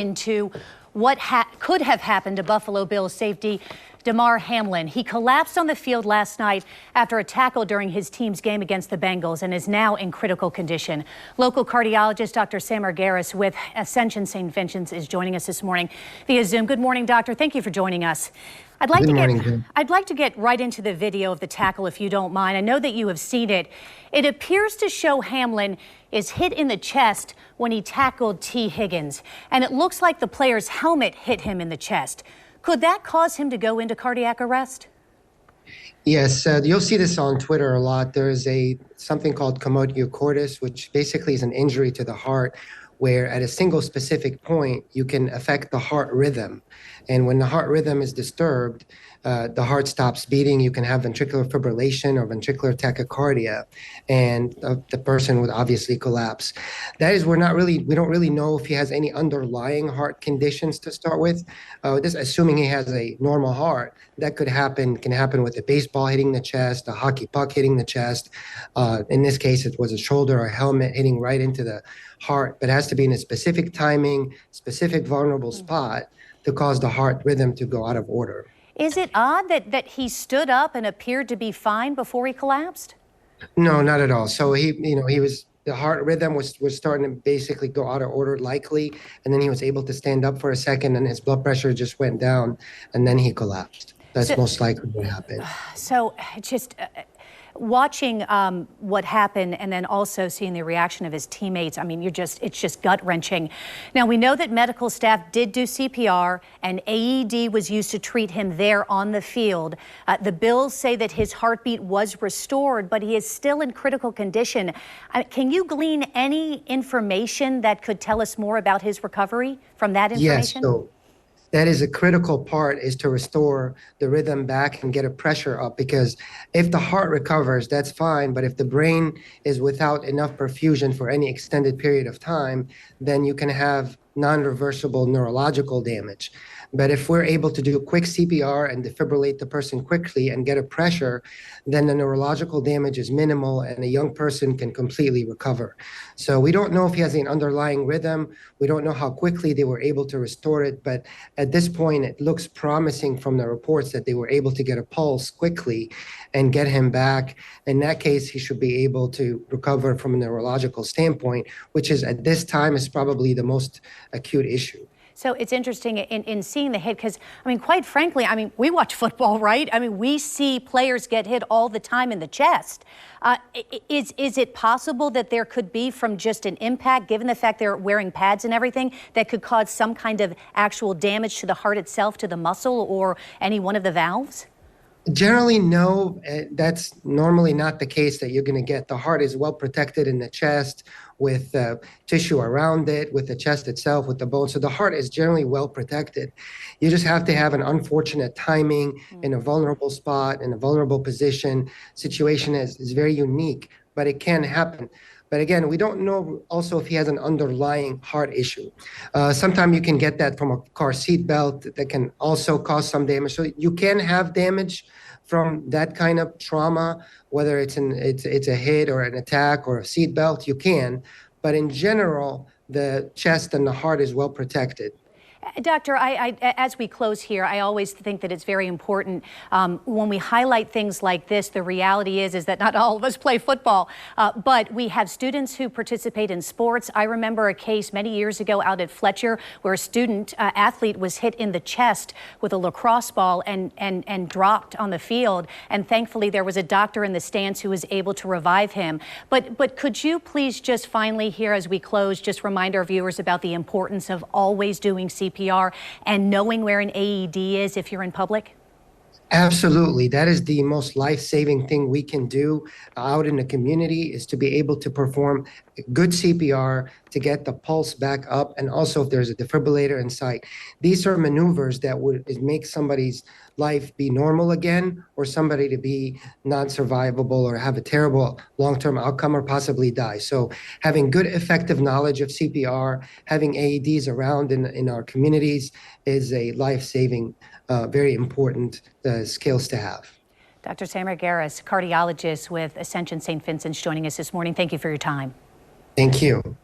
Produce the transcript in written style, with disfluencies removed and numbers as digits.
into what could have happened to Buffalo Bills safety Damar Hamlin. He collapsed on the field last night after a tackle during his team's game against the Bengals and is now in critical condition. Local cardiologist Dr. Damar Hamlin with Ascension St. Vincent's is joining us this morning via Zoom. Good morning, doctor. Thank you for joining us. I'd like to get right into the video of the tackle, if you don't mind. I know that you have seen it. It appears to show Hamlin is hit in the chest when he tackled T. Higgins, and it looks like the player's helmet hit him in the chest. Could that cause him to go into cardiac arrest? Yes, you'll see this on Twitter a lot. There is something called commotio cordis, which basically is an injury to the heart, where at a single specific point, you can affect the heart rhythm. And when the heart rhythm is disturbed, the heart stops beating. You can have ventricular fibrillation or ventricular tachycardia, and the person would obviously collapse. That is, we don't really know if he has any underlying heart conditions to start with. Just assuming he has a normal heart, that can happen with a baseball hitting the chest, a hockey puck hitting the chest. In this case, it was a shoulder or a helmet hitting right into the heart, but it has to be in a specific timing, specific vulnerable spot to cause the heart rhythm to go out of order. Is it odd that he stood up and appeared to be fine before he collapsed? No, not at all. So the heart rhythm was starting to basically go out of order, likely, and then he was able to stand up for a second, and his blood pressure just went down, and then he collapsed. That's most likely what happened. So just watching what happened and then also seeing the reaction of his teammates, I mean, it's just gut-wrenching. Now, we know that medical staff did do CPR and AED was used to treat him there on the field. The Bills say that his heartbeat was restored, but he is still in critical condition. Can you glean any information that could tell us more about his recovery from that information? Yes, so that is a critical part, is to restore the rhythm back and get a pressure up, because if the heart recovers, that's fine. But if the brain is without enough perfusion for any extended period of time, then you can have non-reversible neurological damage. But if we're able to do quick CPR and defibrillate the person quickly and get a pressure, then the neurological damage is minimal and a young person can completely recover. So we don't know if he has an underlying rhythm. We don't know how quickly they were able to restore it. But at this point, it looks promising from the reports that they were able to get a pulse quickly and get him back. In that case, he should be able to recover from a neurological standpoint, which is at this time is probably the most acute issue. So it's interesting in seeing the hit, because, I mean, quite frankly, I mean, we watch football, right? I mean, we see players get hit all the time in the chest. Is it possible that there could be, from just an impact, given the fact they're wearing pads and everything, that could cause some kind of actual damage to the heart itself, to the muscle, or any one of the valves? Generally, no. That's normally not the case that you're going to get. The heart is well protected in the chest with tissue around it, with the chest itself, with the bone. So the heart is generally well protected. You just have to have an unfortunate timing in a vulnerable spot, in a vulnerable position. Situation is very unique, but it can happen. But again, we don't know also if he has an underlying heart issue. Sometimes you can get that from a car seat belt that can also cause some damage. So you can have damage from that kind of trauma, whether it's a hit or an attack or a seat belt, you can. But in general, the chest and the heart is well protected. Doctor, as we close here, I always think that it's very important when we highlight things like this. The reality is that not all of us play football, but we have students who participate in sports. I remember a case many years ago out at Fletcher where a student athlete was hit in the chest with a lacrosse ball and dropped on the field. And thankfully, there was a doctor in the stands who was able to revive him. But could you please just finally here, as we close, just remind our viewers about the importance of always doing CPR and knowing where an AED is if you're in public? Absolutely. That is the most life-saving thing we can do out in the community, is to be able to perform good CPR to get the pulse back up, and also if there's a defibrillator in sight. These are maneuvers that would make somebody's life be normal again, or somebody to be non-survivable or have a terrible long-term outcome or possibly die. So having good effective knowledge of CPR, having AEDs around in our communities is a life-saving, very important skills to have. Dr. Damar Hamlin, cardiologist with Ascension St. Vincent's, joining us this morning. Thank you for your time. Thank you.